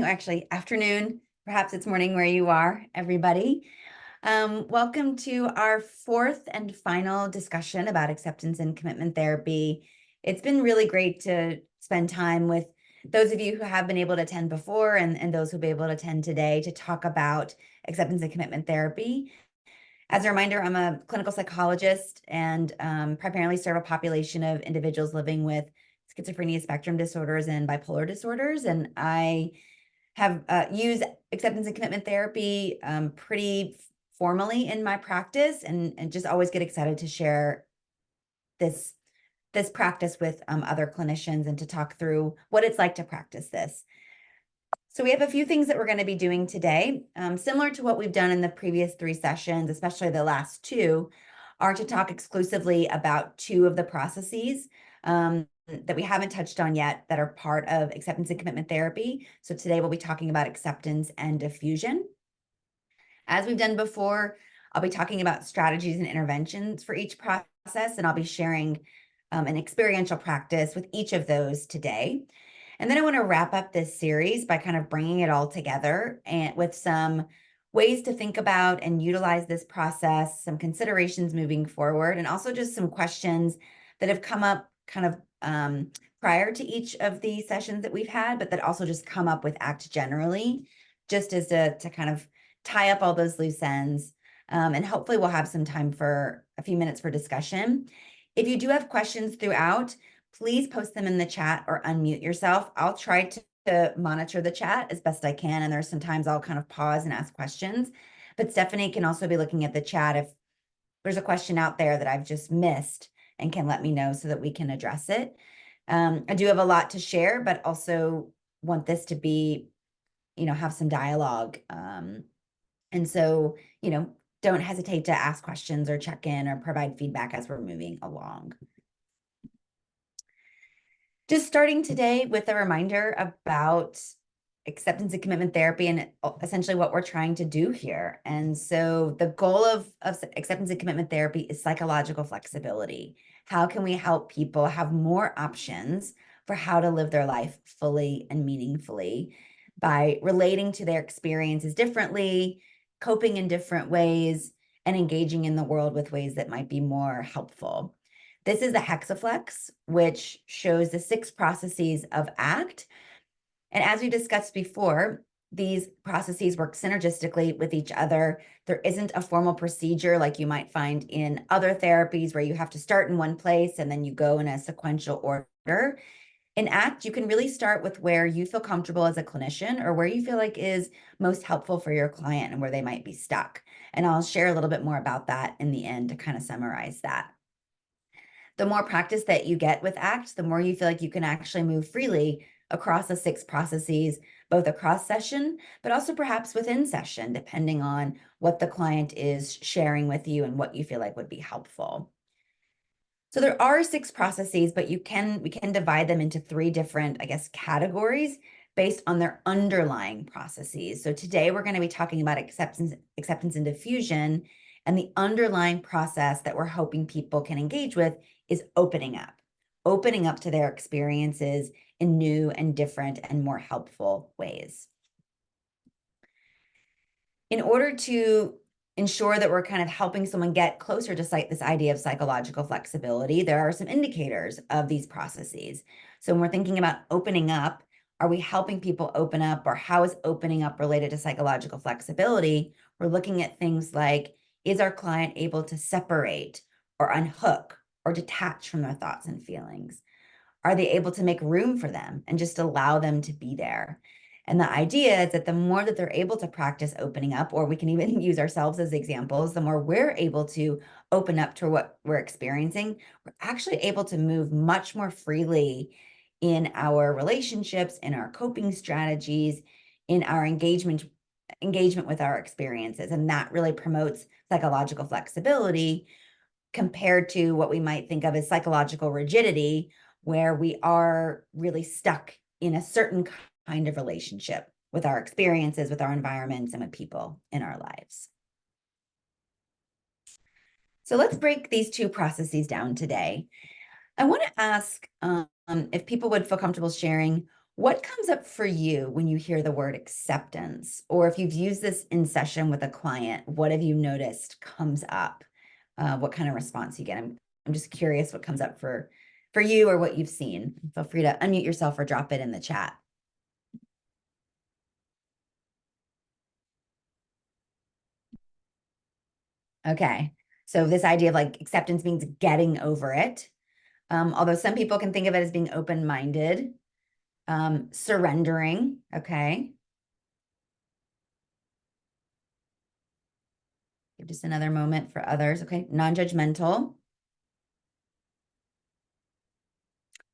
actually afternoon, perhaps it's morning where you are, everybody. Welcome to our fourth and final discussion about acceptance and commitment therapy. It's been really great to spend time with those of you who have been able to attend before and those who'll be able to attend today to talk about acceptance and commitment therapy. As a reminder, I'm a clinical psychologist and primarily serve a population of individuals living with schizophrenia spectrum disorders and bipolar disorders. And I have used acceptance and commitment therapy pretty formally in my practice, and just always get excited to share this practice with other clinicians and to talk through what it's like to practice this. So we have a few things that we're going to be doing today, similar to what we've done in the previous 3 sessions, especially the last 2, are to talk exclusively about 2 of the processes that we haven't touched on yet that are part of acceptance and commitment therapy. So today we'll be talking about acceptance and diffusion. As we've done before, I'll be talking about strategies and interventions for each process, and I'll be sharing an experiential practice with each of those today. And then I want to wrap up this series by kind of bringing it all together and with some ways to think about and utilize this process, some considerations moving forward, and also just some questions that have come up kind of prior to each of the sessions that we've had, but that also just come up with ACT generally, just as to kind of tie up all those loose ends. And hopefully we'll have some time for a few minutes for discussion. If you do have questions throughout, please post them in the chat or unmute yourself. I'll try to monitor the chat as best I can. And there's sometimes I'll kind of pause and ask questions. But Stephanie can also be looking at the chat if there's a question out there that I've just missed and can let me know so that we can address it. I do have a lot to share, but also want this to be, have some dialogue. And so, don't hesitate to ask questions or check in or provide feedback as we're moving along. Just starting today with a reminder about acceptance and commitment therapy and essentially what we're trying to do here. And so the goal of acceptance and commitment therapy is psychological flexibility. How can we help people have more options for how to live their life fully and meaningfully by relating to their experiences differently, coping in different ways, and engaging in the world with ways that might be more helpful? This is the hexaflex, which shows the 6 processes of ACT. And as we discussed before, these processes work synergistically with each other. There isn't a formal procedure like you might find in other therapies where you have to start in one place and then you go in a sequential order. In ACT, you can really start with where you feel comfortable as a clinician or where you feel like is most helpful for your client and where they might be stuck. And I'll share a little bit more about that in the end to kind of summarize that. The more practice that you get with ACT, the more you feel like you can actually move freely across the 6 processes, both across session, but also perhaps within session, depending on what the client is sharing with you and what you feel like would be helpful. So there are 6 processes, but we can divide them into 3 different, categories based on their underlying processes. So today we're going to be talking about acceptance and diffusion, and the underlying process that we're hoping people can engage with is opening up to their experiences in new and different and more helpful ways. In order to ensure that we're kind of helping someone get closer to this idea of psychological flexibility, there are some indicators of these processes. So when we're thinking about opening up, are we helping people open up, or how is opening up related to psychological flexibility? We're looking at things like, is our client able to separate or unhook or detach from their thoughts and feelings? Are they able to make room for them and just allow them to be there? And the idea is that the more that they're able to practice opening up, or we can even use ourselves as examples, the more we're able to open up to what we're experiencing, we're actually able to move much more freely in our relationships, in our coping strategies, in our engagement with our experiences. And that really promotes psychological flexibility compared to what we might think of as psychological rigidity, where we are really stuck in a certain kind of relationship with our experiences, with our environments, and with people in our lives. So let's break these 2 processes down today. I want to ask if people would feel comfortable sharing What comes up for you when you hear the word acceptance? Or if you've used this in session with a client, what have you noticed comes up? What kind of response you get? I'm just curious what comes up for you or what you've seen. Feel free to unmute yourself or drop it in the chat. Okay. So this idea of like acceptance means getting over it. Although some people can think of it as being open-minded, surrendering. Okay. Give just another moment for others. Okay. Non-judgmental.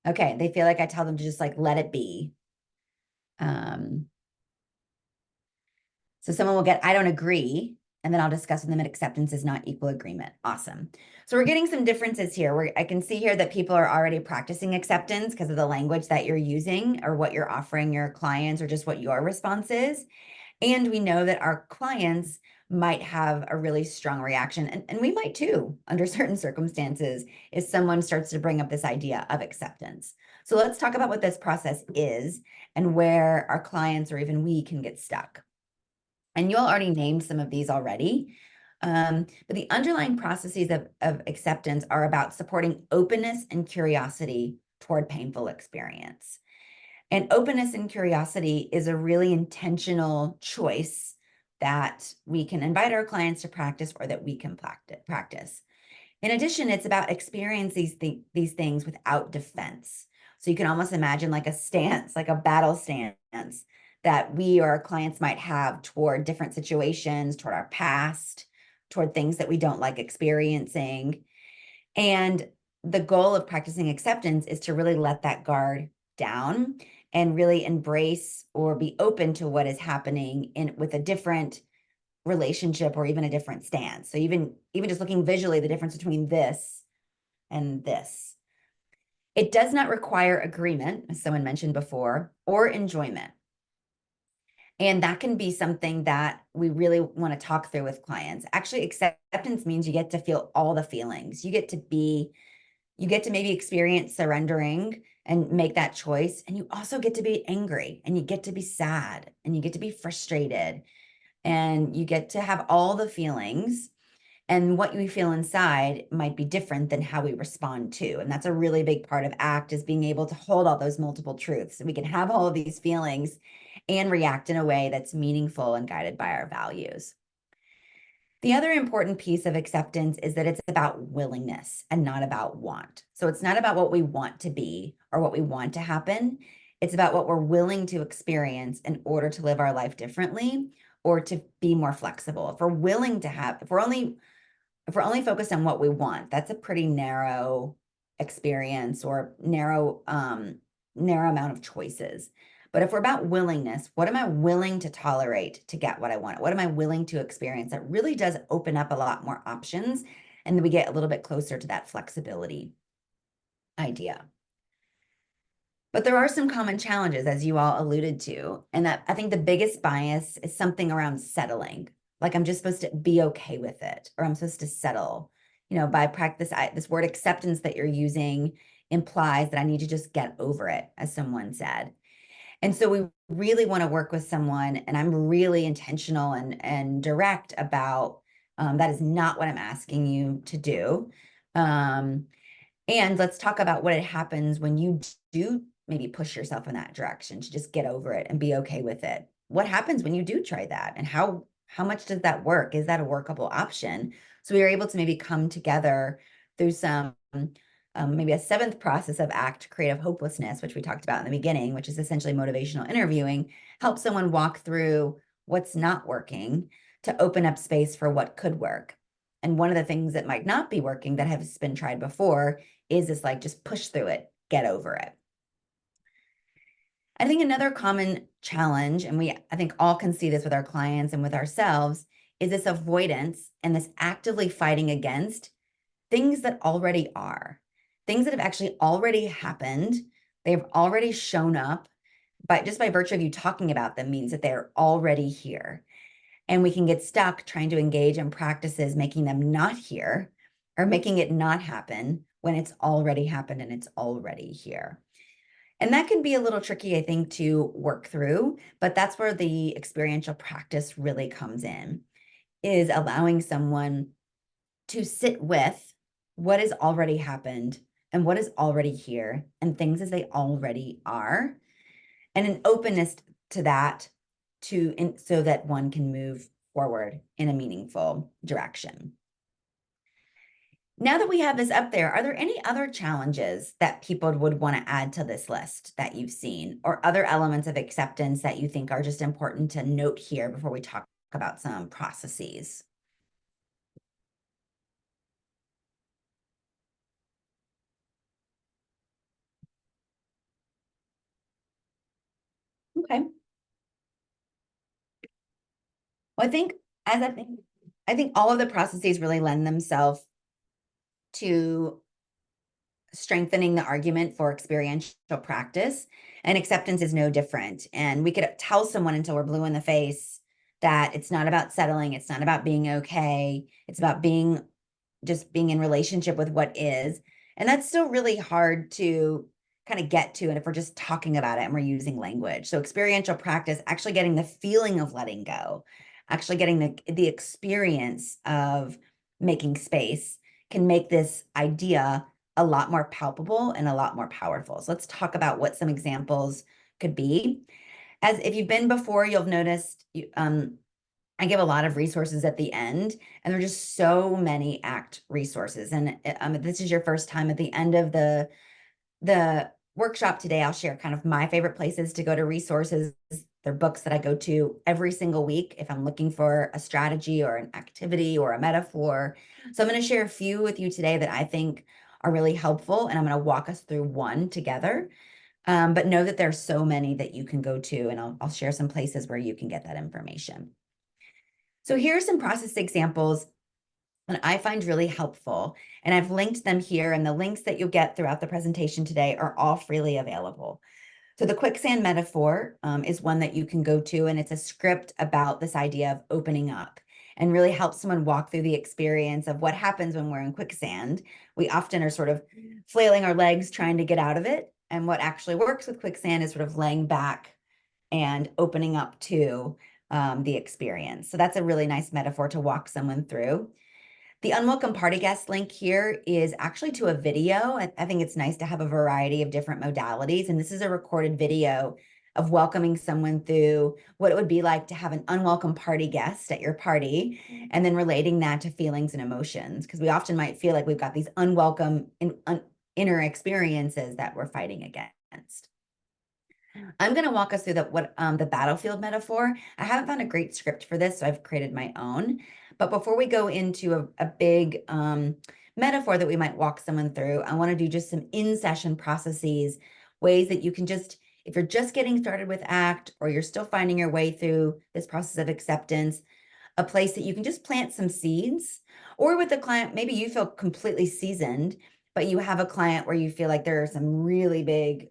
Okay. They feel like I tell them to just like let it be. So someone will get, I don't agree. And then I'll discuss with them that acceptance is not equal agreement. Awesome. So we're getting some differences here where I can see here that people are already practicing acceptance because of the language that you're using or what you're offering your clients or just what your response is. And we know that our clients might have a really strong reaction, and we might too, under certain circumstances, if someone starts to bring up this idea of acceptance. So let's talk about what this process is and where our clients or even we can get stuck. And you all already named some of these already. But the underlying processes of acceptance are about supporting openness and curiosity toward painful experience. And openness and curiosity is a really intentional choice that we can invite our clients to practice or that we can practice. In addition, it's about experiencing these things without defense. So you can almost imagine like a stance, like a battle stance that we or our clients might have toward different situations, toward our past, toward things that we don't like experiencing. And the goal of practicing acceptance is to really let that guard down and really embrace or be open to what is happening with a different relationship or even a different stance. So even just looking visually, the difference between this and this. It does not require agreement, as someone mentioned before, or enjoyment. And that can be something that we really want to talk through with clients. Actually, acceptance means you get to feel all the feelings. You get to maybe experience surrendering and make that choice. And you also get to be angry and you get to be sad and you get to be frustrated and you get to have all the feelings. And what we feel inside might be different than how we respond to. And that's a really big part of ACT, is being able to hold all those multiple truths. So we can have all of these feelings and react in a way that's meaningful and guided by our values. The other important piece of acceptance is that it's about willingness and not about want. So it's not about what we want to be or what we want to happen. It's about what we're willing to experience in order to live our life differently or to be more flexible. If we're only focused on what we want, that's a pretty narrow experience or narrow amount of choices. But if we're about willingness, what am I willing to tolerate to get what I want? What am I willing to experience? That really does open up a lot more options. And then we get a little bit closer to that flexibility idea. But there are some common challenges, as you all alluded to. And that I think the biggest bias is something around settling. Like I'm just supposed to be okay with it, or I'm supposed to settle. By practice, this word acceptance that you're using implies that I need to just get over it, as someone said. And so we really want to work with someone, and I'm really intentional and direct about that is not what I'm asking you to do. And let's talk about what happens when you do maybe push yourself in that direction, to just get over it and be okay with it. What happens when you do try that? And how much does that work? Is that a workable option? So we are able to maybe come together through some maybe a seventh process of ACT, creative hopelessness, which we talked about in the beginning, which is essentially motivational interviewing, help someone walk through what's not working to open up space for what could work. And one of the things that might not be working that has been tried before is this, like, just push through it, get over it. I think another common challenge, and I think all can see this with our clients and with ourselves, is this avoidance and this actively fighting against things that already are, things that have actually already happened. They've already shown up, but just by virtue of you talking about them means that they're already here. And we can get stuck trying to engage in practices, making them not here or making it not happen when it's already happened and it's already here. And that can be a little tricky, I think, to work through, but that's where the experiential practice really comes in, is allowing someone to sit with what has already happened and what is already here and things as they already are, and an openness to that so that one can move forward in a meaningful direction. Now that we have this up there, are there any other challenges that people would want to add to this list that you've seen, or other elements of acceptance that you think are just important to note here before we talk about some processes? Okay. Well, I think all of the processes really lend themselves to strengthening the argument for experiential practice, and acceptance is no different. And we could tell someone until we're blue in the face that it's not about settling, it's not about being okay, it's about just being in relationship with what is. And that's still really hard to kind of get to. And if we're just talking about it and we're using language. So experiential practice, actually getting the feeling of letting go, actually getting the experience of making space can make this idea a lot more palpable and a lot more powerful. So let's talk about what some examples could be. As if you've been before, you'll have noticed I give a lot of resources at the end, and there are just so many ACT resources. And if this is your first time, at the end of the workshop today, I'll share kind of my favorite places to go to resources. They're books that I go to every single week if I'm looking for a strategy or an activity or a metaphor. So I'm going to share a few with you today that I think are really helpful, and I'm going to walk us through one together. But know that there's so many that you can go to, and I'll share some places where you can get that information. So here are some process examples that I find really helpful, and I've linked them here, and the links that you'll get throughout the presentation today are all freely available. So the quicksand metaphor is one that you can go to, and it's a script about this idea of opening up and really helps someone walk through the experience of what happens when we're in quicksand. We often are sort of flailing our legs trying to get out of it, and what actually works with quicksand is sort of laying back and opening up to the experience. So that's a really nice metaphor to walk someone through. The unwelcome party guest link here is actually to a video. I think it's nice to have a variety of different modalities. And this is a recorded video of welcoming someone through what it would be like to have an unwelcome party guest at your party, and then relating that to feelings and emotions. Because we often might feel like we've got these unwelcome inner experiences that we're fighting against. I'm going to walk us through the battlefield metaphor. I haven't found a great script for this, so I've created my own. But before we go into a big metaphor that we might walk someone through, I want to do just some in-session processes, ways that you can just, if you're just getting started with ACT, or you're still finding your way through this process of acceptance, a place that you can just plant some seeds. Or with a client, maybe you feel completely seasoned, but you have a client where you feel like there are some really big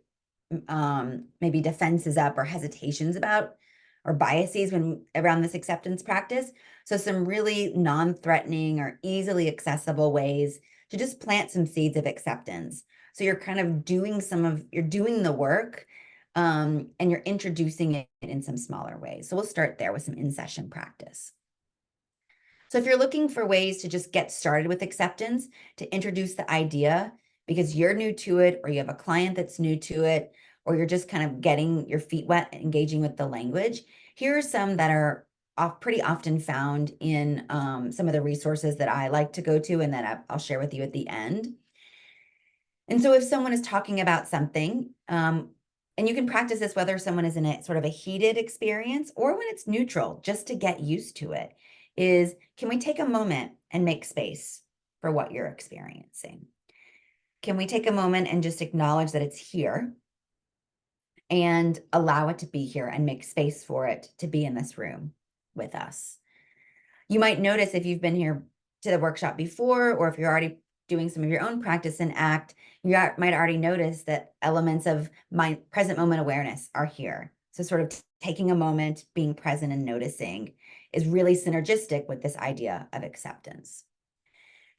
maybe defenses up or hesitations about or biases when around this acceptance practice. So some really non-threatening or easily accessible ways to just plant some seeds of acceptance. So you're kind of you're doing the work, and you're introducing it in some smaller ways. So we'll start there with some in-session practice. So if you're looking for ways to just get started with acceptance, to introduce the idea because you're new to it, or you have a client that's new to it, or you're just kind of getting your feet wet, engaging with the language, here are some that are pretty often found in some of the resources that I like to go to and that I'll share with you at the end. And so if someone is talking about something, and you can practice this whether someone is in a sort of a heated experience or when it's neutral, just to get used to it, is can we take a moment and make space for what you're experiencing? Can we take a moment and just acknowledge that it's here and allow it to be here and make space for it to be in this room with us? You might notice if you've been here to the workshop before, or if you're already doing some of your own practice in ACT, you might already notice that elements of my present moment awareness are here. So sort of taking a moment, being present and noticing is really synergistic with this idea of acceptance.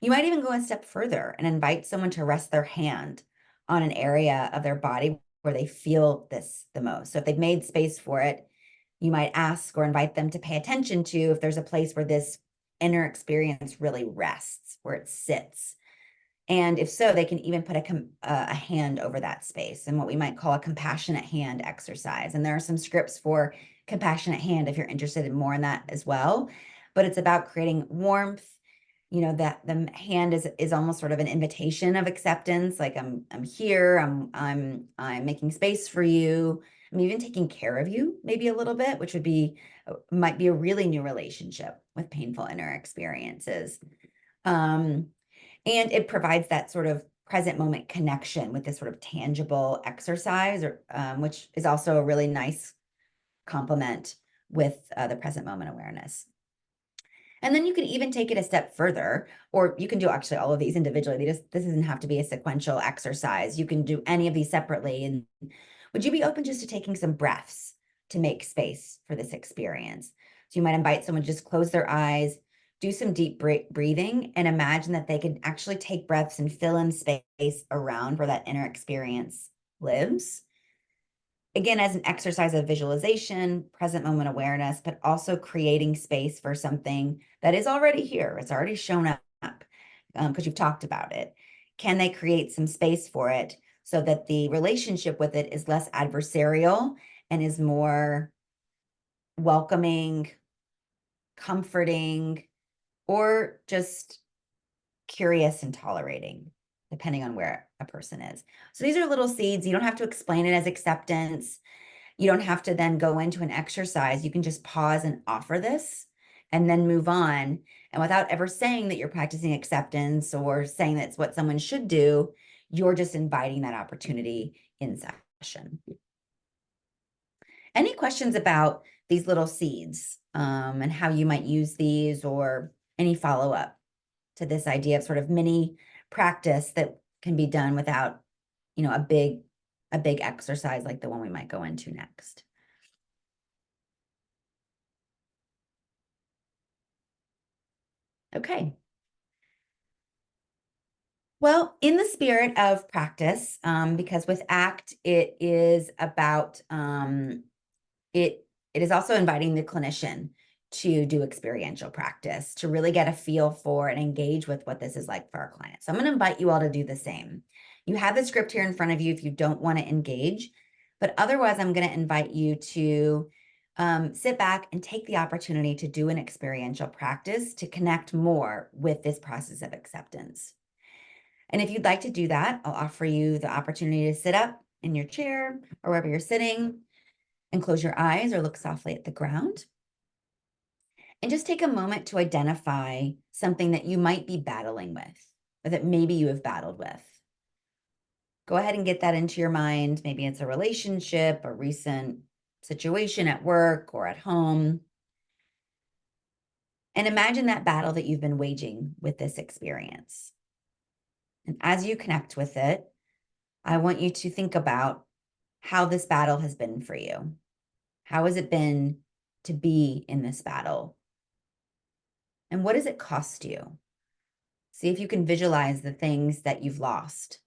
You might even go a step further and invite someone to rest their hand on an area of their body where they feel this the most. So if they've made space for it, you might ask or invite them to pay attention to if there's a place where this inner experience really rests, where it sits. And if so, they can even put a hand over that space and what we might call a compassionate hand exercise. And there are some scripts for compassionate hand if you're interested in more in that as well. But it's about creating warmth, that the hand is almost sort of an invitation of acceptance. Like I'm here, I'm making space for you. I'm even taking care of you maybe a little bit, which might be a really new relationship with painful inner experiences. And it provides that sort of present moment connection with this sort of tangible exercise, or which is also a really nice complement with the present moment awareness. And then you can even take it a step further, or you can do actually all of these individually. This doesn't have to be a sequential exercise. You can do any of these separately. And would you be open just to taking some breaths to make space for this experience? So you might invite someone to just close their eyes, do some deep breathing, and imagine that they can actually take breaths and fill in space around where that inner experience lives. Again, as an exercise of visualization, present moment awareness, but also creating space for something that is already here. It's already shown up because you've talked about it. Can they create some space for it so that the relationship with it is less adversarial and is more welcoming, comforting, or just curious and tolerating, depending on where a person is. So these are little seeds. You don't have to explain it as acceptance. You don't have to then go into an exercise. You can just pause and offer this and then move on. And without ever saying that you're practicing acceptance or saying that's what someone should do, you're just inviting that opportunity in session. Any questions about these little seeds and how you might use these, or any follow-up to this idea of sort of mini practice that can be done without, a big exercise like the one we might go into next? Okay. Well, in the spirit of practice, because with ACT, it is about, it is also inviting the clinician to do experiential practice, to really get a feel for and engage with what this is like for our clients. So I'm going to invite you all to do the same. You have the script here in front of you if you don't want to engage, but otherwise I'm going to invite you to sit back and take the opportunity to do an experiential practice to connect more with this process of acceptance. And if you'd like to do that, I'll offer you the opportunity to sit up in your chair or wherever you're sitting and close your eyes or look softly at the ground. And just take a moment to identify something that you might be battling with, or that maybe you have battled with. Go ahead and get that into your mind. Maybe it's a relationship, a recent situation at work or at home. And imagine that battle that you've been waging with this experience. And as you connect with it, I want you to think about how this battle has been for you. How has it been to be in this battle? And what does it cost you? See if you can visualize the things that you've lost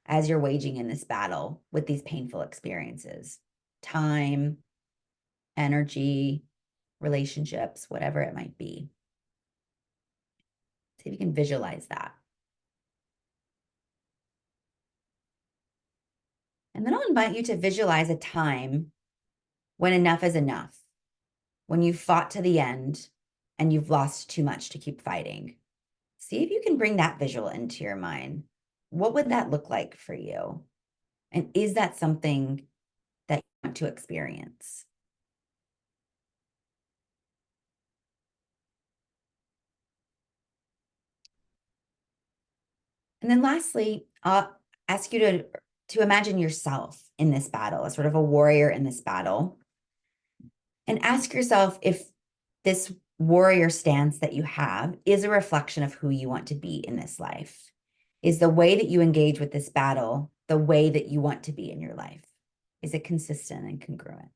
as you're waging in this battle with these painful experiences. Time, energy, relationships, whatever it might be. See if you can visualize that. And then I'll invite you to visualize a time when enough is enough, when you've fought to the end and you've lost too much to keep fighting. See if you can bring that visual into your mind. What would that look like for you? And is that something that you want to experience? And then lastly, I'll ask you to imagine yourself in this battle, as sort of a warrior in this battle. And ask yourself if this warrior stance that you have is a reflection of who you want to be in this life. Is the way that you engage with this battle the way that you want to be in your life? Is it consistent and congruent?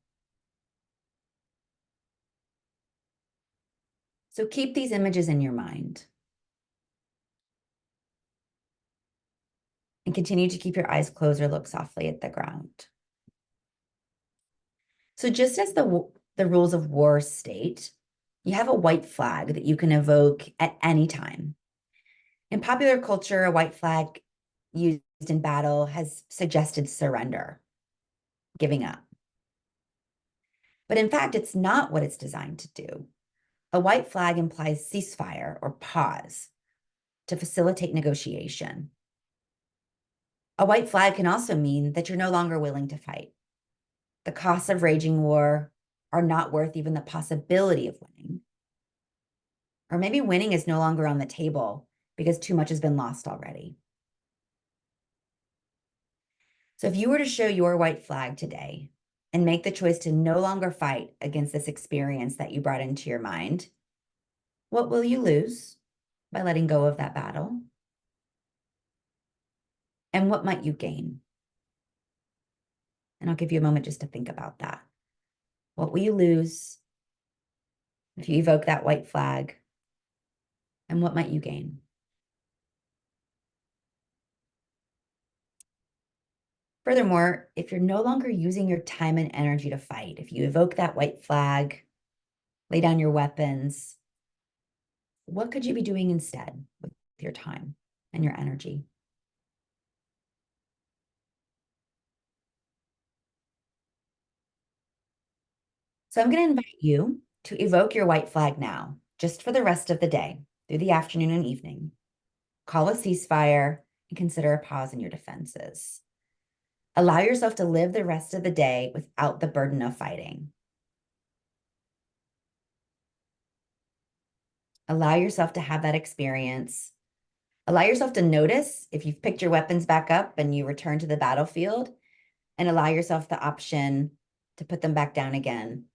So keep these images in your mind. And continue to keep your eyes closed or look softly at the ground. So just as the rules of war state, you have a white flag that you can evoke at any time. In popular culture, a white flag used in battle has suggested surrender, giving up. But in fact, it's not what it's designed to do. A white flag implies ceasefire or pause to facilitate negotiation. A white flag can also mean that you're no longer willing to fight. The costs of raging war are not worth even the possibility of winning. Or maybe winning is no longer on the table because too much has been lost already. So if you were to show your white flag today and make the choice to no longer fight against this experience that you brought into your mind, what will you lose by letting go of that battle? And what might you gain? And I'll give you a moment just to think about that. What will you lose if you evoke that white flag? And what might you gain? Furthermore, if you're no longer using your time and energy to fight, if you evoke that white flag, lay down your weapons, what could you be doing instead with your time and your energy? So I'm going to invite you to evoke your white flag now, just for the rest of the day, through the afternoon and evening. Call a ceasefire and consider a pause in your defenses. Allow yourself to live the rest of the day without the burden of fighting. Allow yourself to have that experience. Allow yourself to notice if you've picked your weapons back up and you return to the battlefield, and allow yourself the option to put them back down again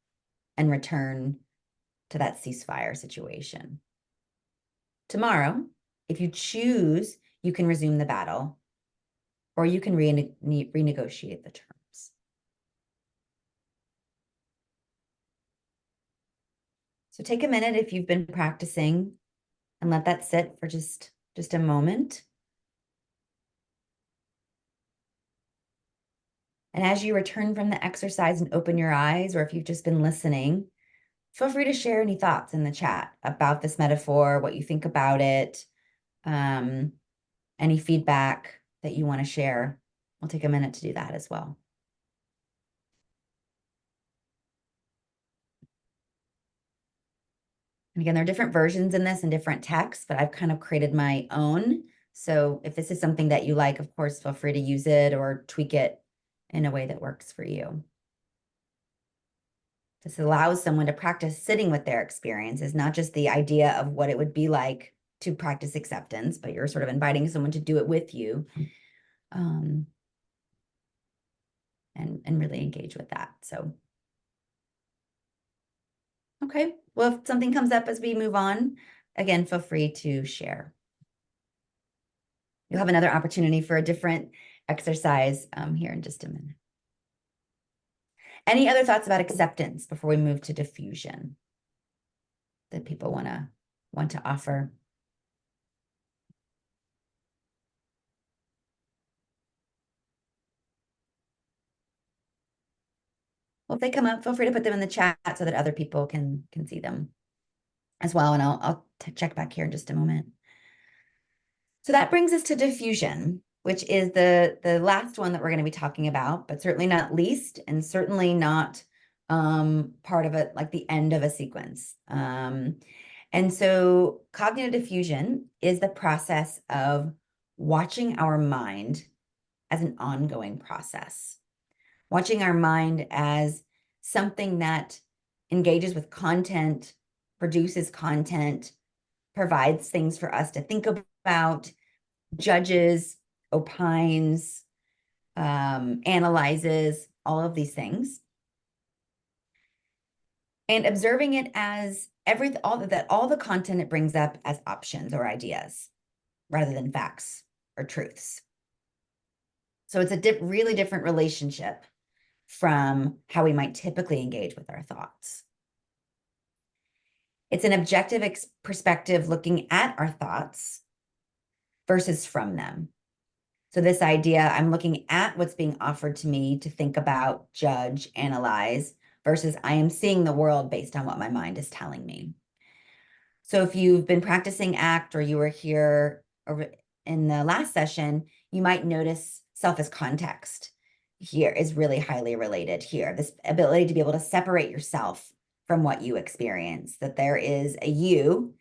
and return to that ceasefire situation. Tomorrow, if you choose, you can resume the battle, or you can renegotiate the terms. So take a minute if you've been practicing and let that sit for just a moment. And as you return from the exercise and open your eyes, or if you've just been listening, feel free to share any thoughts in the chat about this metaphor, what you think about it, any feedback that you want to share. We'll take a minute to do that as well. And again, there are different versions in this and different texts, but I've kind of created my own. So if this is something that you like, of course, feel free to use it or tweak it in a way that works for you. This allows someone to practice sitting with their experiences, not just the idea of what it would be like to practice acceptance, but you're sort of inviting someone to do it with you, and really engage with that. So, okay, well, if something comes up as we move on, again, feel free to share. You'll have another opportunity for a different exercise here in just a minute. Any other thoughts about acceptance before we move to diffusion that people want to offer? Well, if they come up, feel free to put them in the chat so that other people can see them as well. And I'll check back here in just a moment. So that brings us to diffusion, which is the last one that we're going to be talking about, but certainly not least, and certainly not part of it, like the end of a sequence. And so cognitive diffusion is the process of watching our mind as an ongoing process, watching our mind as something that engages with content, produces content, provides things for us to think about, judges, opines, analyzes, all of these things. And observing it as all the content it brings up as options or ideas rather than facts or truths. So it's a really different relationship from how we might typically engage with our thoughts. It's an objective perspective looking at our thoughts versus from them. So this idea, I'm looking at what's being offered to me to think about, judge, analyze, versus I am seeing the world based on what my mind is telling me. So if you've been practicing ACT or you were here in the last session, you might notice self as context here is really highly related here. This ability to be able to separate yourself from what you experience, that there is a you,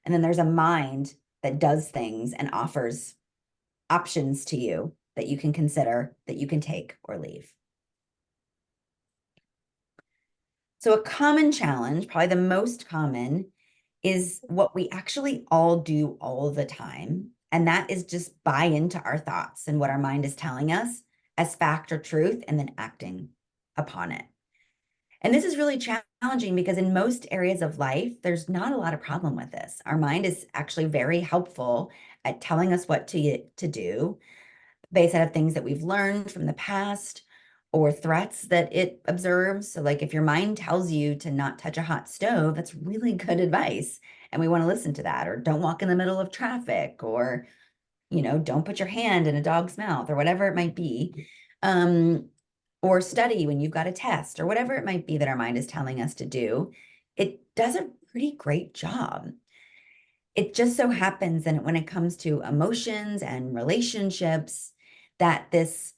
and then there's a mind that does things and offers options to you that you can consider, that you can take or leave. So a common challenge, probably the most common, is what we actually all do all the time. And that is just buy into our thoughts and what our mind is telling us as fact or truth, and then acting upon it. And this is really challenging because in most areas of life, there's not a lot of problem with this. Our mind is actually very helpful at telling us what to do based out of things that we've learned from the past or threats that it observes. So like if your mind tells you to not touch a hot stove, that's really good advice. And we want to listen to that. Or don't walk in the middle of traffic, or, don't put your hand in a dog's mouth, or whatever it might be. Or study when you've got a test, or whatever it might be that our mind is telling us to do. It does a pretty great job. It just so happens that when it comes to emotions and relationships, that this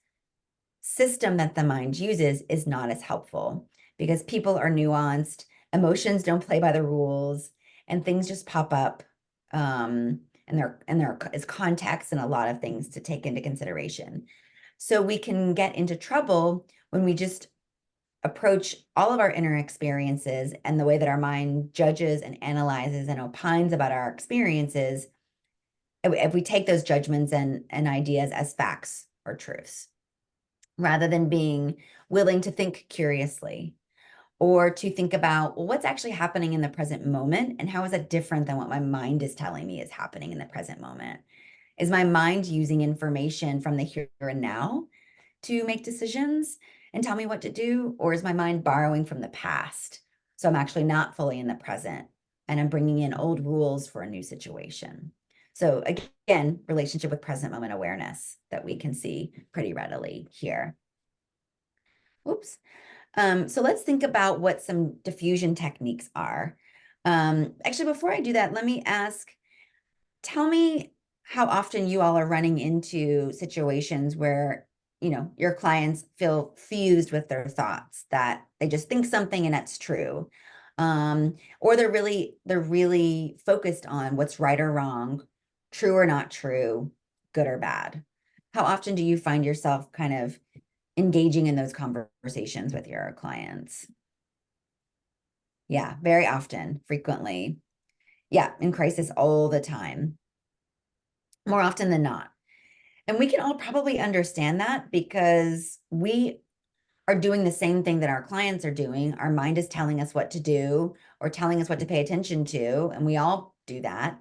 system that the mind uses is not as helpful, because people are nuanced, emotions don't play by the rules, and things just pop up. And there is context and a lot of things to take into consideration. So we can get into trouble when we just approach all of our inner experiences and the way that our mind judges and analyzes and opines about our experiences, if we take those judgments and ideas as facts or truths, rather than being willing to think curiously, or to think about, well, what's actually happening in the present moment, and how is that different than what my mind is telling me is happening in the present moment? Is my mind using information from the here and now to make decisions and tell me what to do? Or is my mind borrowing from the past? So I'm actually not fully in the present, and I'm bringing in old rules for a new situation. So again, relationship with present moment awareness that we can see pretty readily here. Oops. So let's think about what some diffusion techniques are. Actually, before I do that, let me ask, tell me how often you all are running into situations where, your clients feel fused with their thoughts, that they just think something and that's true. Or they're really focused on what's right or wrong, true or not true, good or bad. How often do you find yourself kind of engaging in those conversations with your clients? Yeah, very often, frequently. Yeah, in crisis all the time, more often than not. And we can all probably understand that because we are doing the same thing that our clients are doing. Our mind is telling us what to do or telling us what to pay attention to, and we all do that.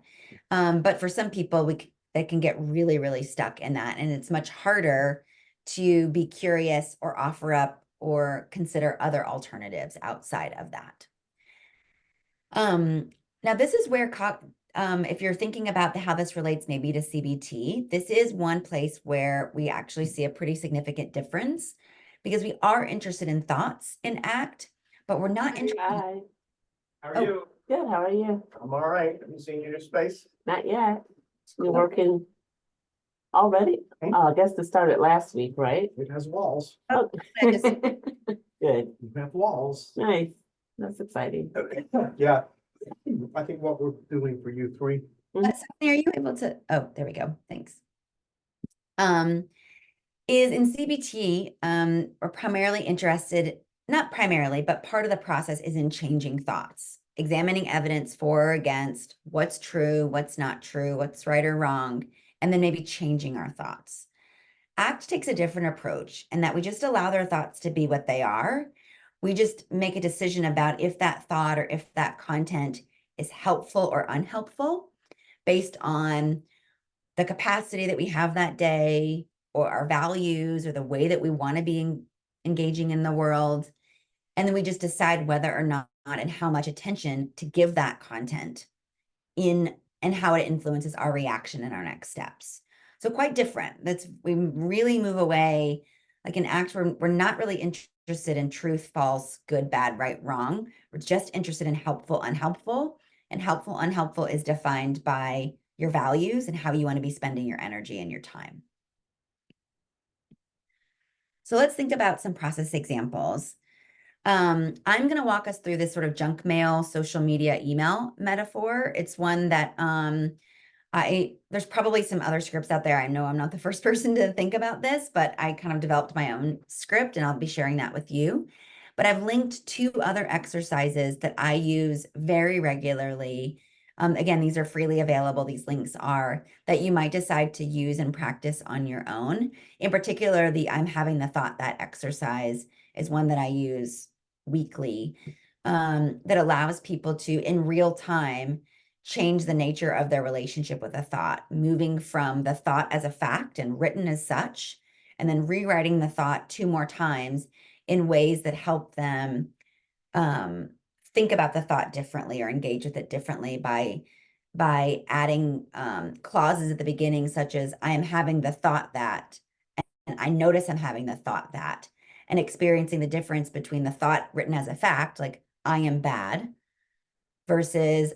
But for some people, they can get really, really stuck in that, and it's much harder to be curious or offer up or consider other alternatives outside of that. Now this is where if you're thinking about how this relates maybe to CBT, this is one place where we actually see a pretty significant difference, because we are interested in thoughts in ACT, but we're not interested. Hi, How are Oh. you? good, how are you? I'm all right. Have you seen your new space? Not yet. You're working already? Hmm? I guess it started last week, right? It has walls. Oh. I just- Good, You have walls. nice, that's exciting. Yeah. I think what we're doing for you three. Stephanie, are you able to, oh, there we go, thanks. Is in CBT, we're primarily interested, not primarily, but part of the process is in changing thoughts, examining evidence for or against, what's true, what's not true, what's right or wrong, and then maybe changing our thoughts. ACT takes a different approach, in that we just allow their thoughts to be what they are. We just make a decision about if that thought or if that content is helpful or unhelpful based on the capacity that we have that day, or our values, or the way that we want to be engaging in the world. And then we just decide whether or not and how much attention to give that content in, and how it influences our reaction and our next steps. So quite different. We really move away, like in ACT, we're not really interested in truth, false, good, bad, right, wrong. We're just interested in helpful, unhelpful. And helpful, unhelpful is defined by your values and how you want to be spending your energy and your time. So let's think about some process examples. I'm going to walk us through this sort of junk mail, social media, email metaphor. It's one that there's probably some other scripts out there. I know I'm not the first person to think about this, but I kind of developed my own script and I'll be sharing that with you. But I've linked 2 other exercises that I use very regularly. Again, these are freely available. These links are that you might decide to use and practice on your own. In particular, the I'm having the thought that exercise is one that I use weekly, that allows people to, in real time, change the nature of their relationship with a thought, moving from the thought as a fact and written as such, and then rewriting the thought 2 more times in ways that help them think about the thought differently or engage with it differently by adding clauses at the beginning, such as I am having the thought that, and I notice I'm having the thought that, and experiencing the difference between the thought written as a fact, like I am bad, versus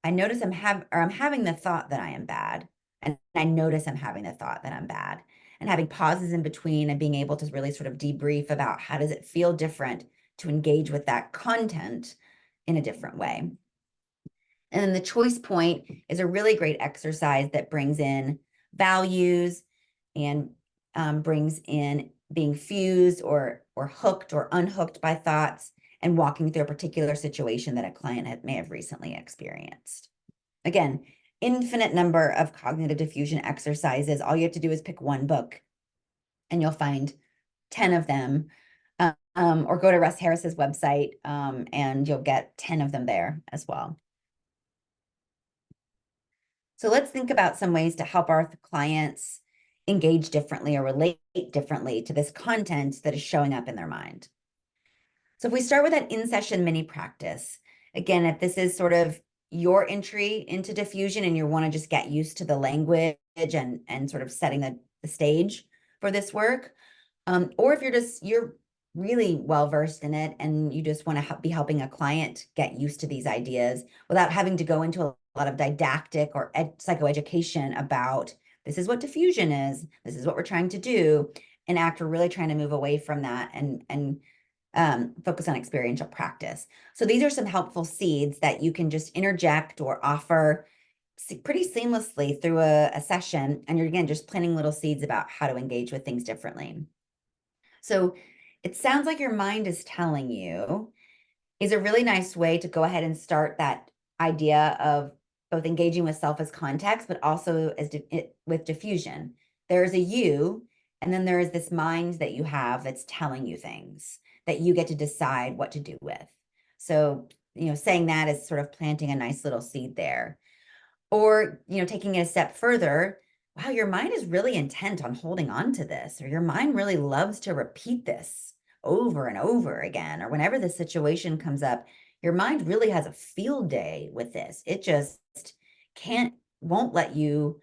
I notice I'm having the thought that I am bad, and I notice I'm having the thought that I'm bad, and having pauses in between and being able to really sort of debrief about how does it feel different to engage with that content in a different way. And then the choice point is a really great exercise that brings in values and brings in being fused or hooked or unhooked by thoughts and walking through a particular situation that a client may have recently experienced. Again, infinite number of cognitive diffusion exercises. All you have to do is pick one book and you'll find 10 of them, or go to Russ Harris's website and you'll get 10 of them there as well. So let's think about some ways to help our clients engage differently or relate differently to this content that is showing up in their mind. So if we start with that in-session mini practice, again, if this is sort of your entry into diffusion and you want to just get used to the language and sort of setting the stage for this work, or if you're really well versed in it and you just want to be helping a client get used to these ideas without having to go into a lot of didactic or psychoeducation about this is what diffusion is, this is what we're trying to do. In fact, we're really trying to move away from that and focus on experiential practice. So these are some helpful seeds that you can just interject or offer pretty seamlessly through a session. And you're, again, just planting little seeds about how to engage with things differently. So it sounds like your mind is telling you is a really nice way to go ahead and start that idea of both engaging with self as context, but also as with diffusion. There's a you, and then there is this mind that you have that's telling you things that you get to decide what to do with. So, saying that is sort of planting a nice little seed there. Or, taking it a step further, wow, your mind is really intent on holding on to this, or your mind really loves to repeat this over and over again, or whenever the situation comes up, your mind really has a field day with this. It just won't let you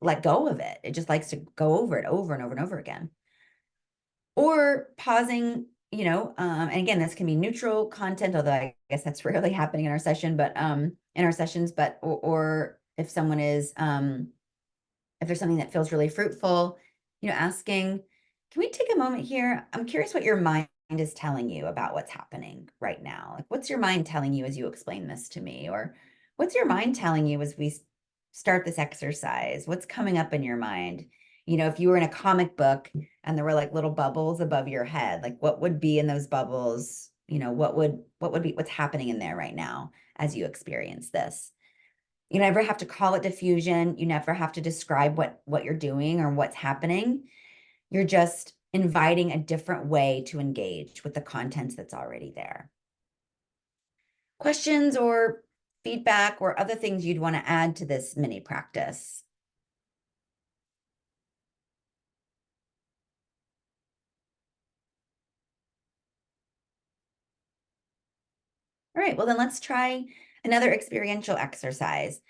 let go of it. It just likes to go over it over and over and over again. Or pausing, and again, this can be neutral content, although I guess that's rarely happening in our session, but in our sessions, but or if someone is if there's something that feels really fruitful, asking, can we take a moment here? I'm curious what your mind is telling you about what's happening right now. Like, what's your mind telling you as you explain this to me? Or what's your mind telling you as we start this exercise? What's coming up in your mind? If you were in a comic book and there were like little bubbles above your head, like what would be in those bubbles? What would be what's happening in there right now as you experience this? You never have to call it diffusion. You never have to describe what you're doing or what's happening. You're just inviting a different way to engage with the content that's already there. Questions or feedback or other things you'd want to add to this mini practice? All right, well then let's try another experiential exercise.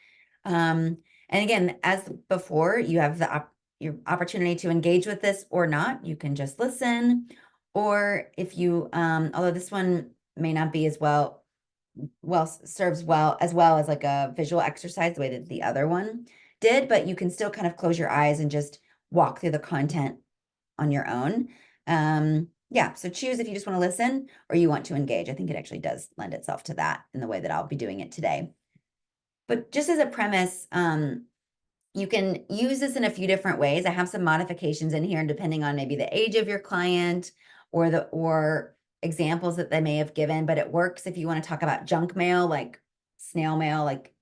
And again, as before, you have your opportunity to engage with this or not. You can just listen, Or if you, although this one may not be as serves as well as like a visual exercise, the way that the other one did, but you can still kind of close your eyes and just walk through the content on your own. Yeah, so choose if you just want to listen or you want to engage. I think it actually does lend itself to that in the way that I'll be doing it today. But just as a premise, you can use this in a few different ways. I have some modifications in here, depending on maybe the age of your client or examples that they may have given, but it works if you want to talk about junk mail, like snail mail, like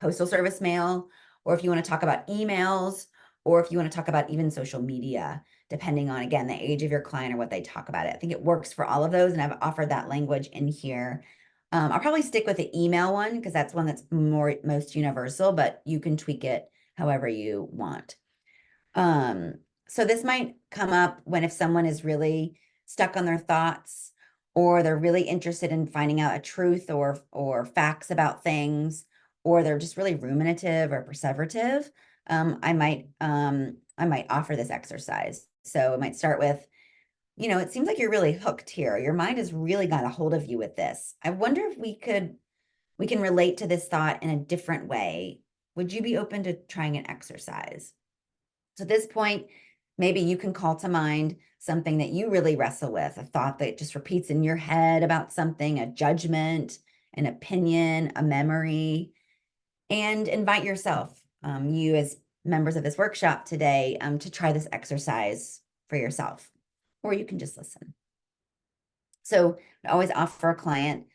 postal service mail, or if you want to talk about emails, or if you want to talk about even social media, depending on, again, the age of your client or what they talk about it. I think it works for all of those, and I've offered that language in here. I'll probably stick with the email one because that's one that's most universal, but you can tweak it however you want. So this might come up if someone is really stuck on their thoughts, or they're really interested in finding out a truth or facts about things, or they're just really ruminative or perseverative. I might offer this exercise. So it might start with, it seems like you're really hooked here. Your mind has really got a hold of you with this. I wonder if we can relate to this thought in a different way. Would you be open to trying an exercise? So at this point, maybe you can call to mind something that you really wrestle with, a thought that just repeats in your head about something, a judgment, an opinion, a memory, and invite yourself, you as members of this workshop today, to try this exercise for yourself, or you can just listen. So I always offer a client,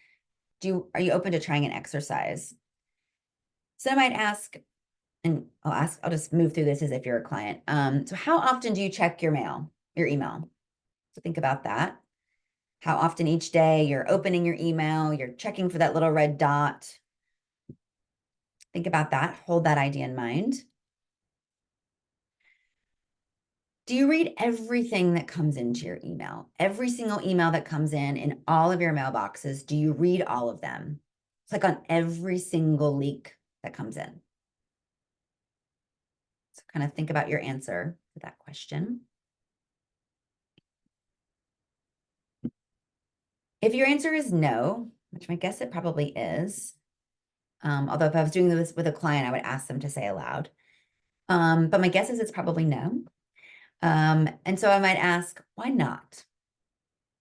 are you open to trying an exercise? So I might ask, and I'll just move through this as if you're a client. So how often do you check your email? So think about that. How often each day you're opening your email, you're checking for that little red dot. Think about that. Hold that idea in mind. Do you read everything that comes into your email? Every single email that comes in all of your mailboxes, do you read all of them? Click on every single leak that comes in. So kind of think about your answer to that question. If your answer is no, which I guess it probably is, although if I was doing this with a client, I would ask them to say aloud. But my guess is it's probably no. And so I might ask, why not?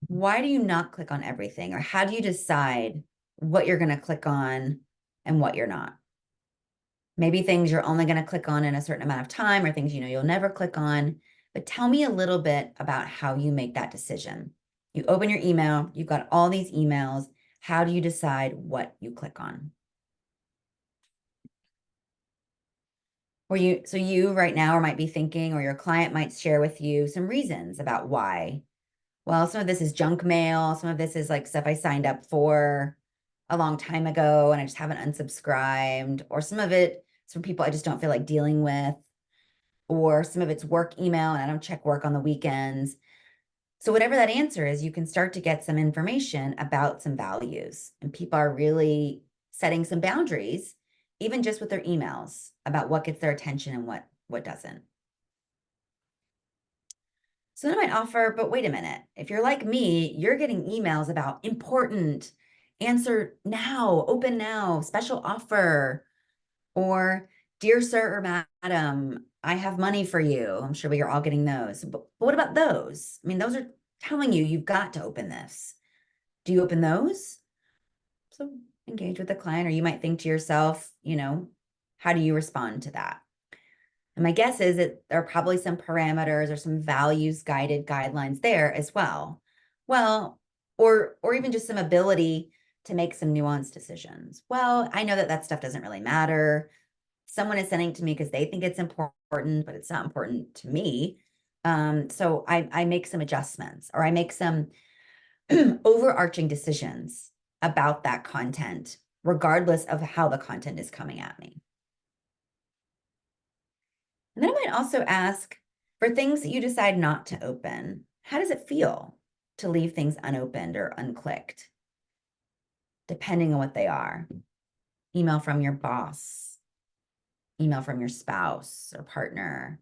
Why do you not click on everything? Or how do you decide what you're going to click on and what you're not? Maybe things you're only going to click on in a certain amount of time, or things you'll never click on. But tell me a little bit about how you make that decision. You open your email, you've got all these emails. How do you decide what you click on? So you right now might be thinking, or your client might share with you some reasons about why. Well, some of this is junk mail. Some of this is like stuff I signed up for a long time ago and I just haven't unsubscribed. Or some of it is from people I just don't feel like dealing with. Or some of it's work email and I don't check work on the weekends. So whatever that answer is, you can start to get some information about some values. And people are really setting some boundaries, even just with their emails, about what gets their attention and what doesn't. So then I might offer, but wait a minute, if you're like me, you're getting emails about important, answer now, open now, special offer, or dear sir or madam, I have money for you. I'm sure we are all getting those. But what about those? I mean, those are telling you you've got to open this. Do you open those? So engage with the client, or you might think to yourself, how do you respond to that? And my guess is that there are probably some parameters or some values guided guidelines there as well. Well, or even just some ability to make some nuanced decisions. Well, I know that stuff doesn't really matter. Someone is sending to me because they think it's important, but it's not important to me. So I make some adjustments, or I make some overarching decisions about that content, regardless of how the content is coming at me. And then I might also ask, for things that you decide not to open, how does it feel to leave things unopened or unclicked, depending on what they are? Email from your boss, email from your spouse or partner,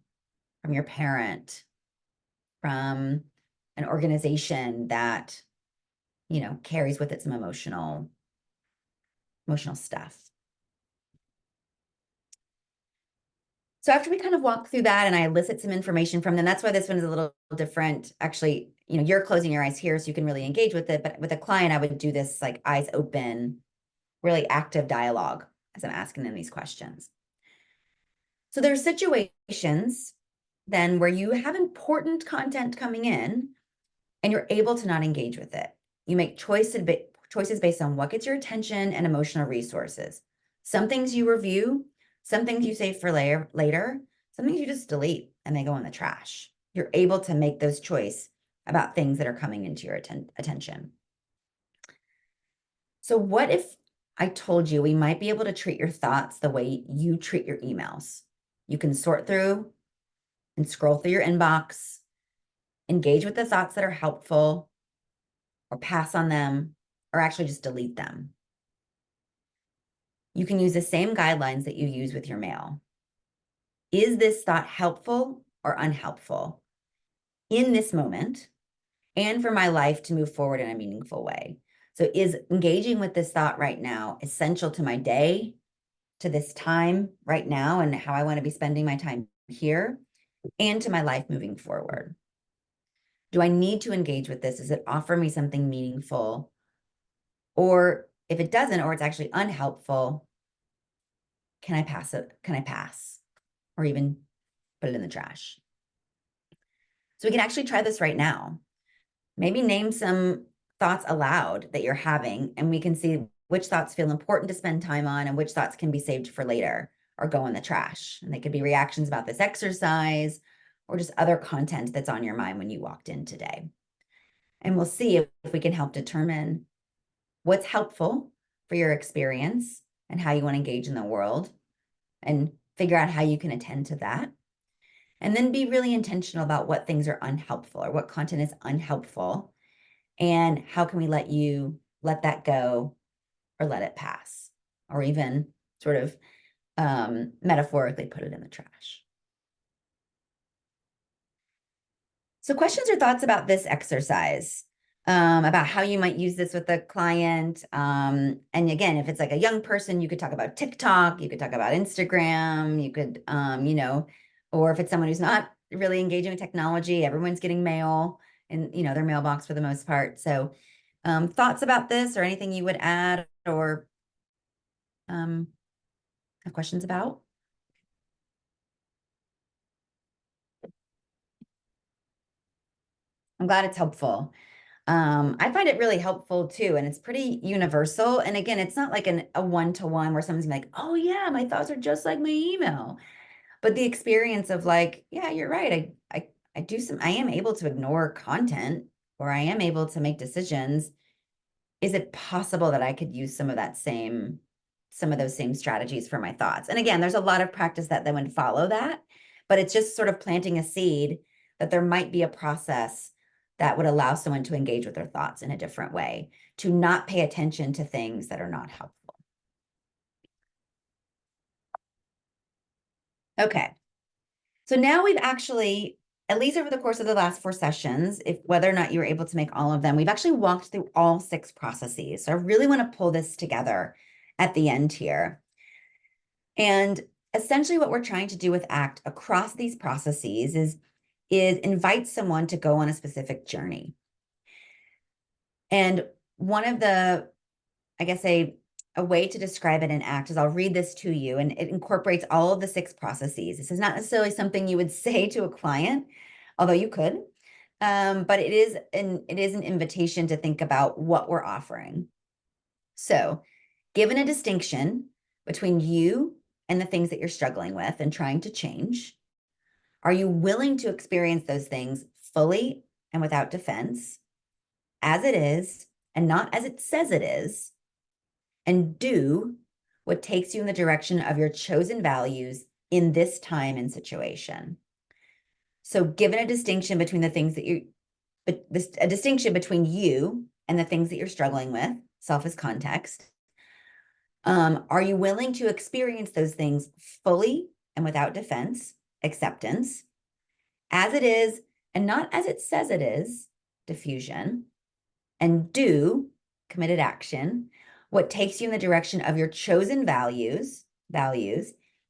from your parent, from an organization that, carries with it some emotional stuff. So after we kind of walk through that and I elicit some information from them, that's why this one is a little different. Actually, you're closing your eyes here so you can really engage with it. But with a client, I would do this like eyes open, really active dialogue as I'm asking them these questions. So there's situations then where you have important content coming in and you're able to not engage with it. You make choices based on what gets your attention and emotional resources. Some things you review, some things you save for later, some things you just delete and they go in the trash. You're able to make those choices about things that are coming into your attention. So what if I told you we might be able to treat your thoughts the way you treat your emails? You can sort through and scroll through your inbox, engage with the thoughts that are helpful, or pass on them, or actually just delete them. You can use the same guidelines that you use with your mail. Is this thought helpful or unhelpful in this moment and for my life to move forward in a meaningful way? So is engaging with this thought right now essential to my day, to this time right now, and how I want to be spending my time here, and to my life moving forward? Do I need to engage with this? Does it offer me something meaningful? Or if it doesn't, or it's actually unhelpful, can I pass it? Can I pass? Or even put it in the trash? So we can actually try this right now. Maybe name some thoughts aloud that you're having, and we can see which thoughts feel important to spend time on and which thoughts can be saved for later or go in the trash. And they could be reactions about this exercise or just other content that's on your mind when you walked in today. And we'll see if we can help determine what's helpful for your experience and how you want to engage in the world and figure out how you can attend to that. And then be really intentional about what things are unhelpful or what content is unhelpful and how can we let that go or let it pass or even sort of metaphorically put it in the trash. So questions or thoughts about this exercise, about how you might use this with a client. And again, if it's like a young person, you could talk about TikTok, you could talk about Instagram, you could, or if it's someone who's not really engaging with technology, everyone's getting mail in, their mailbox for the most part. So thoughts about this or anything you would add or have questions about? I'm glad it's helpful. I find it really helpful too, and it's pretty universal. And again, it's not like a one-to-one where someone's like, oh yeah, my thoughts are just like my email. But the experience of like, yeah, you're right. I am able to ignore content or I am able to make decisions. Is it possible that I could use some of those same strategies for my thoughts? And again, there's a lot of practice that then would follow that, but it's just sort of planting a seed that there might be a process that would allow someone to engage with their thoughts in a different way, to not pay attention to things that are not helpful. Okay. So now we've actually, at least over the course of the last 4 sessions, if whether or not you were able to make all of them, we've actually walked through all 6 processes. So I really want to pull this together at the end here. And essentially what we're trying to do with ACT across these processes is invite someone to go on a specific journey. And one of the, I guess a way to describe it in ACT is I'll read this to you, and it incorporates all of the 6 processes. This is not necessarily something you would say to a client, although you could, but it is an invitation to think about what we're offering. So given a distinction between you and the things that you're struggling with and trying to change, are you willing to experience those things fully and without defense, as it is, and not as it says it is, and do what takes you in the direction of your chosen values in this time and situation? So given a distinction between a distinction between you and the things that you're struggling with, self as context, are you willing to experience those things fully and without defense, acceptance, as it is, and not as it says it is, diffusion, and do, committed action, what takes you in the direction of your chosen values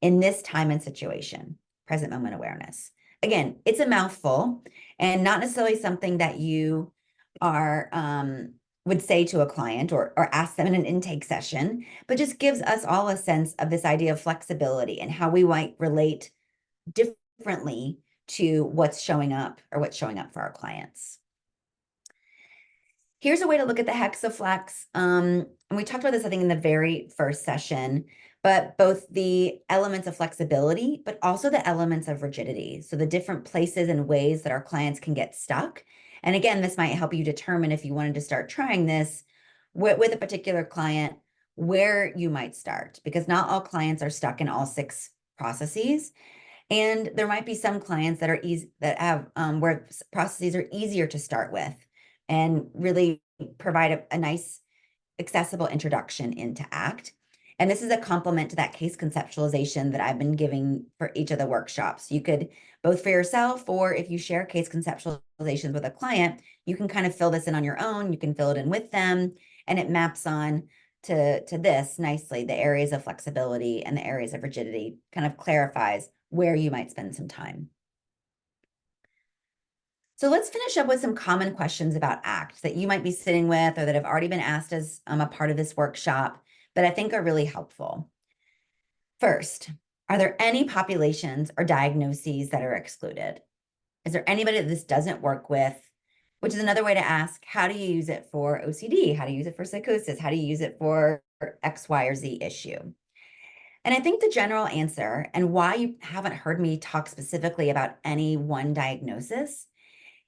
in this time and situation, present moment awareness. Again, it's a mouthful and not necessarily something that you are would say to a client or ask them in an intake session, but just gives us all a sense of this idea of flexibility and how we might relate differently to what's showing up or what's showing up for our clients. Here's a way to look at the hexaflex. And we talked about this, I think, in the very first session, but both the elements of flexibility, but also the elements of rigidity. So the different places and ways that our clients can get stuck. And again, this might help you determine if you wanted to start trying this with a particular client, where you might start, because not all clients are stuck in all 6 processes. And there might be some clients that are where processes are easier to start with and really provide a nice accessible introduction into ACT. And this is a complement to that case conceptualization that I've been giving for each of the workshops. You could both for yourself, or if you share case conceptualizations with a client, you can kind of fill this in on your own. You can fill it in with them, and it maps on to this nicely. The areas of flexibility and the areas of rigidity kind of clarifies where you might spend some time. So let's finish up with some common questions about ACT that you might be sitting with or that have already been asked as a part of this workshop that I think are really helpful. First, are there any populations or diagnoses that are excluded? Is there anybody that this doesn't work with? Which is another way to ask, how do you use it for OCD? How do you use it for psychosis? How do you use it for X, Y, or Z issue? And I think the general answer, and why you haven't heard me talk specifically about any one diagnosis,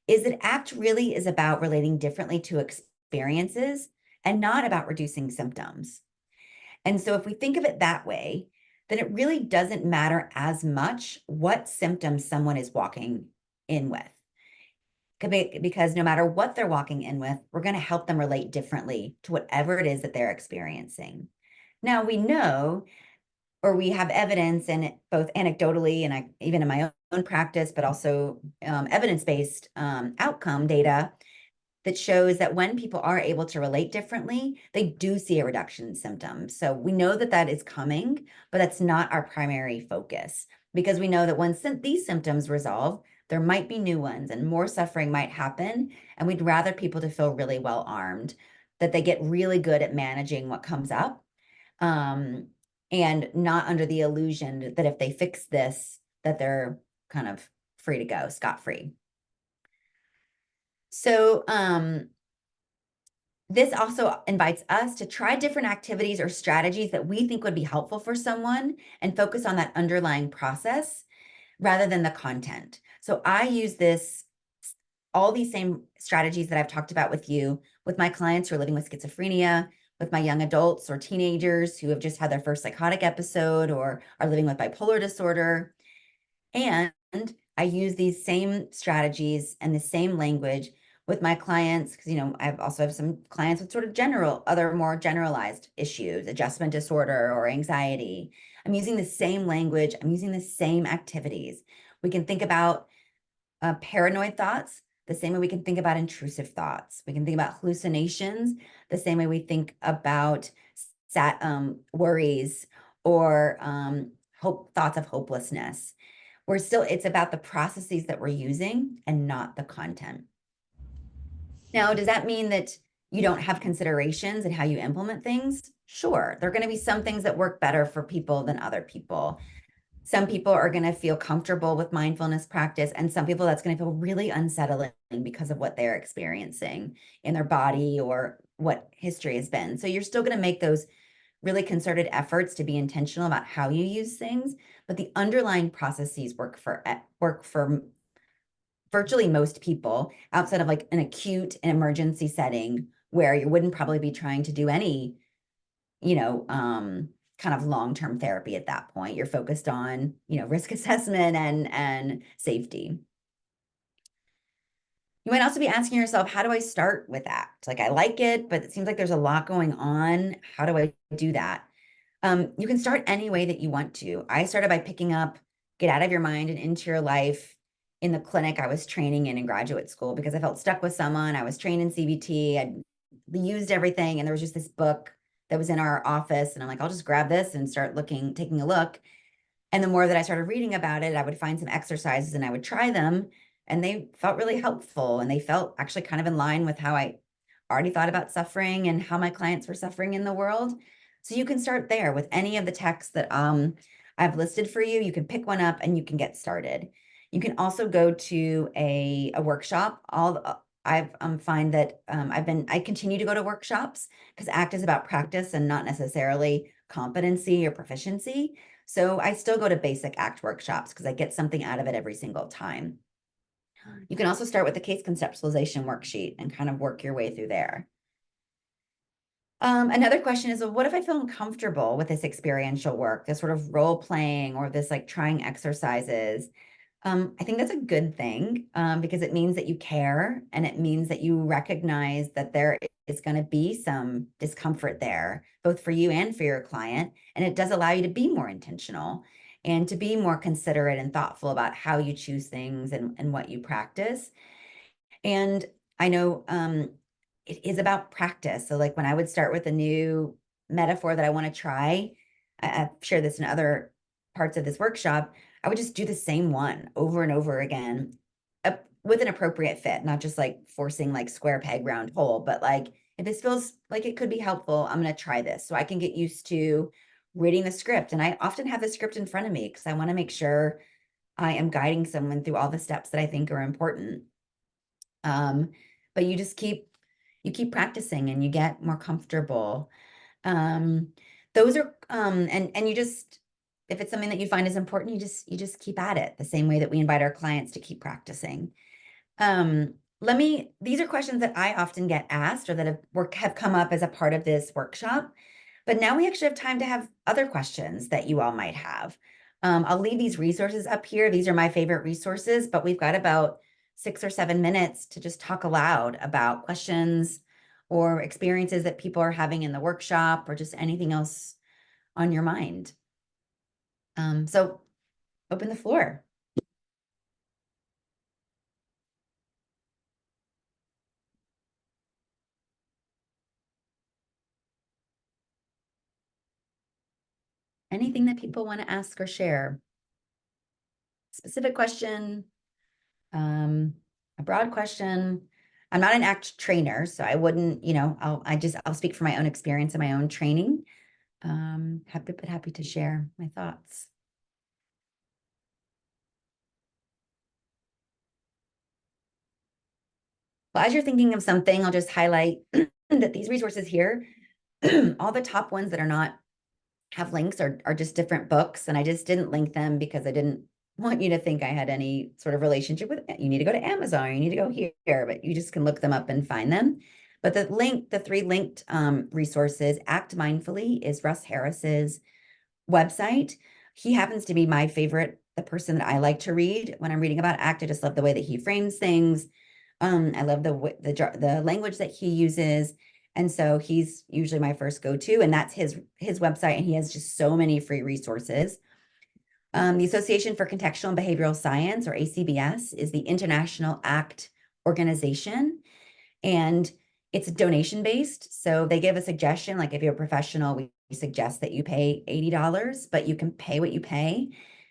is that ACT really is about relating differently to experiences and not about reducing symptoms. And so if we think of it that way, then it really doesn't matter as much what symptoms someone is walking in with. Because no matter what they're walking in with, we're going to help them relate differently to whatever it is that they're experiencing. Now, we know, or we have evidence, and both anecdotally and even in my own practice, but also evidence-based outcome data that shows that when people are able to relate differently, they do see a reduction in symptoms. So we know that that is coming, but that's not our primary focus, because we know that once these symptoms resolve, there might be new ones and more suffering might happen. And we'd rather people to feel really well armed, that they get really good at managing what comes up. And not under the illusion that if they fix this, that they're kind of free to go, scot-free. So this also invites us to try different activities or strategies that we think would be helpful for someone and focus on that underlying process rather than the content. So I use all these same strategies that I've talked about with you, with my clients who are living with schizophrenia, with my young adults or teenagers who have just had their first psychotic episode or are living with bipolar disorder. And I use these same strategies and the same language with my clients, because, I also have some clients with sort of other more generalized issues, adjustment disorder or anxiety. I'm using the same language. I'm using the same activities. We can think about paranoid thoughts the same way we can think about intrusive thoughts. We can think about hallucinations the same way we think about worries or thoughts of hopelessness. It's about the processes that we're using and not the content. Now, does that mean that you don't have considerations in how you implement things? Sure, there are going to be some things that work better for people than other people. Some people are going to feel comfortable with mindfulness practice, and some people that's going to feel really unsettling because of what they're experiencing in their body or what history has been. So you're still going to make those really concerted efforts to be intentional about how you use things, but the underlying processes work for virtually most people outside of like an acute and emergency setting where you wouldn't probably be trying to do any, kind of long-term therapy at that point. You're focused on, risk assessment and safety. You might also be asking yourself, how do I start with ACT? Like, I like it, but it seems like there's a lot going on. How do I do that? You can start any way that you want to. I started by picking up Get Out of Your Mind and Into Your Life in the clinic I was training in graduate school because I felt stuck with someone. I was trained in CBT. I'd used everything. And there was just this book that was in our office. And I'm like, I'll just grab this and start taking a look. And the more that I started reading about it, I would find some exercises and I would try them. And they felt really helpful. And they felt actually kind of in line with how I already thought about suffering and how my clients were suffering in the world. So you can start there with any of the texts that I've listed for you. You can pick one up and you can get started. You can also go to a workshop. I've find that I continue to go to workshops because ACT is about practice and not necessarily competency or proficiency. So I still go to basic ACT workshops because I get something out of it every single time. You can also start with the case conceptualization worksheet and kind of work your way through there. Another question is, well, what if I feel uncomfortable with this experiential work, this sort of role playing or this like trying exercises? I think that's a good thing because it means that you care and it means that you recognize that there is going to be some discomfort there, both for you and for your client. And it does allow you to be more intentional and to be more considerate and thoughtful about how you choose things and what you practice. And I know it is about practice. So like when I would start with a new metaphor that I want to try, I've shared this in other parts of this workshop, I would just do the same one over and over again with an appropriate fit, not just like forcing like square peg round hole, but like if this feels like it could be helpful, I'm going to try this so I can get used to reading the script. And I often have the script in front of me because I want to make sure I am guiding someone through all the steps that I think are important. But you keep practicing and you get more comfortable. Those are and you just, if it's something that you find is important, you just keep at it the same way that we invite our clients to keep practicing. These are questions that I often get asked or that have come up as a part of this workshop, but now we actually have time to have other questions that you all might have. I'll leave these resources up here. These are my favorite resources, but we've got about 6 or 7 minutes to just talk aloud about questions or experiences that people are having in the workshop or just anything else on your mind. So open the floor. Anything that people want to ask or share? Specific question, a broad question. I'm not an ACT trainer, so I wouldn't, I'll speak from my own experience and my own training. Happy to share my thoughts. Well, as you're thinking of something, I'll just highlight that these resources here, all the top ones that are not have links are just different books. And I just didn't link them because I didn't want you to think I had any sort of relationship with it. You need to go to Amazon, or you need to go here, but you just can look them up and find them. But the 3 linked resources, Act Mindfully is Russ Harris's website. He happens to be my favorite, the person that I like to read when I'm reading about ACT. I just love the way that he frames things. I love the language that he uses. And so he's usually my first go-to, and that's his website. And he has just so many free resources. The Association for Contextual and Behavioral Science, or ACBS, is the International ACT organization. And it's donation-based. So they give a suggestion, like if you're a professional, we suggest that you pay $80, but you can pay what you pay.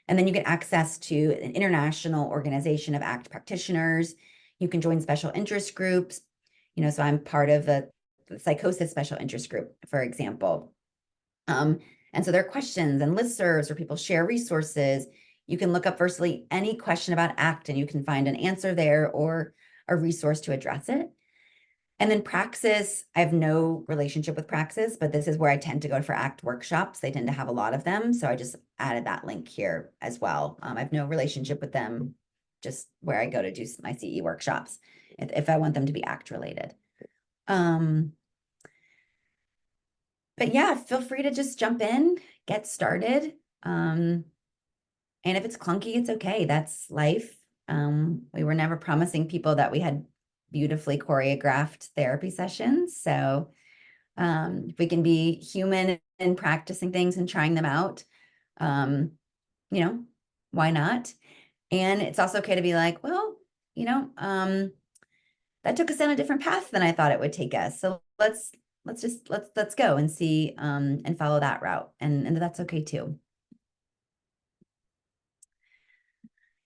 And then you get access to an international organization of ACT practitioners. You can join special interest groups. So I'm part of the psychosis special interest group, for example. And so there are questions and listservs where people share resources. You can look up virtually any question about ACT and you can find an answer there or a resource to address it. And then Praxis, I have no relationship with Praxis, but this is where I tend to go for ACT workshops. They tend to have a lot of them. So I just added that link here as well. I have no relationship with them, just where I go to do my CE workshops if I want them to be ACT related. But yeah, feel free to just jump in, get started. And if it's clunky, it's okay. That's life. We were never promising people that we had beautifully choreographed therapy sessions. So if we can be human in practicing things and trying them out, why not? And it's also okay to be like, well, that took us down a different path than I thought it would take us. So let's go and see and follow that route. And that's okay too.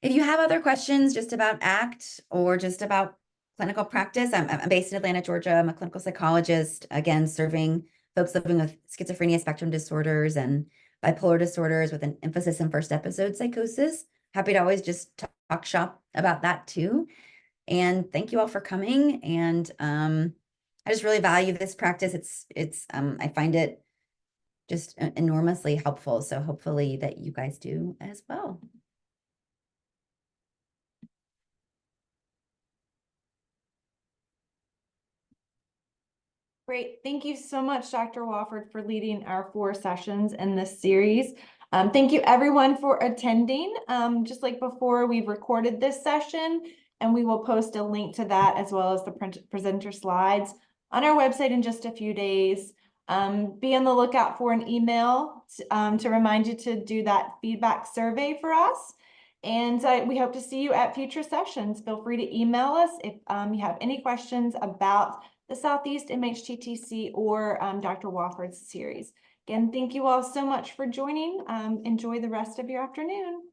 If you have other questions just about ACT or just about clinical practice, I'm based in Atlanta, Georgia. I'm a clinical psychologist, again, serving folks living with schizophrenia spectrum disorders and bipolar disorders with an emphasis in first episode psychosis. Happy to always just talk shop about that too. And thank you all for coming. And I just really value this practice. I find it just enormously helpful. So hopefully that you guys do as well. Great. Thank you so much, Dr. Wofford, for leading our 4 sessions in this series. Thank you everyone for attending. Just like before, we've recorded this session and we will post a link to that as well as the presenter slides on our website in just a few days. Be on the lookout for an email to remind you to do that feedback survey for us. And we hope to see you at future sessions. Feel free to email us if you have any questions about the Southeast MHTTC or Dr. Wofford's series. Again, thank you all so much for joining. Enjoy the rest of your afternoon.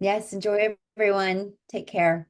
Yes, enjoy everyone. Take care.